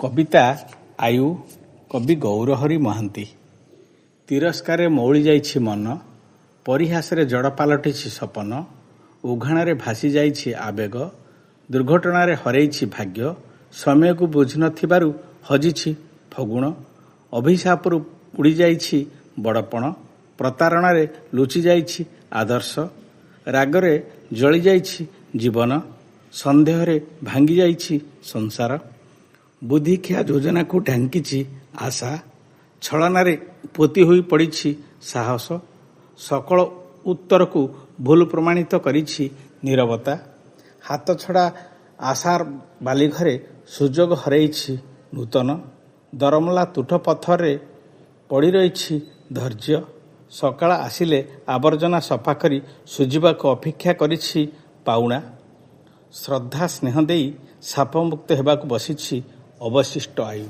କବିତା ଆୟୁ କବି ଗୌରହରି ମହାନ୍ତି। ତିରସ୍କାରେ ମଉଳି ଯାଇଛି ମନ, ପରିହାସରେ ଜଡ଼ ପାଲଟିଛି ସପନ, ଉଘାଣରେ ଭାସି ଯାଇଛି ଆବେଗ, ଦୁର୍ଘଟଣାରେ ହରେଇଛି ଭାଗ୍ୟ, ସମୟକୁ ବୁଝିନଥିବାରୁ ହଜିଛି ଫଗୁଣ, ଅଭିଶାପରୁ ଉଡ଼ିଯାଇଛି ବଡ଼ପଣ, ପ୍ରତାରଣାରେ ଲୁଚି ଯାଇଛି ଆଦର୍ଶ, ରାଗରେ ଜଳିଯାଇଛି ଜୀବନ, ସନ୍ଦେହରେ ଭାଙ୍ଗି ଯାଇଛି ସଂସାର, ବୁଦ୍ଧିଖିଆ ଯୋଜନାକୁ ଢାଙ୍କିଛି ଆଶା, ଛଳନାରେ ପୋତି ହୋଇ ପଡ଼ିଛି ସାହସ, ସକଳ ଉତ୍ତରକୁ ଭୁଲ ପ୍ରମାଣିତ କରିଛି ନୀରବତା, ହାତଛଡ଼ା ଆଶାର ବାଲିଘରେ ସୁଯୋଗ ହରେଇଛି ନୂତନ, ଦରମଲା ତୁଠ ପଥରରେ ପଡ଼ି ରହିଛି ଧୈର୍ଯ୍ୟ, ସକାଳ ଆସିଲେ ଆବର୍ଜନା ସଫା କରି ଶୁଝିବାକୁ ଅପେକ୍ଷା କରିଛି ପାଉଣା, ଶ୍ରଦ୍ଧା ସ୍ନେହ ଦେଇ ଶାପମୁକ୍ତ ହେବାକୁ ବସିଛି ଅବଶିଷ୍ଟ ଆୟୁ।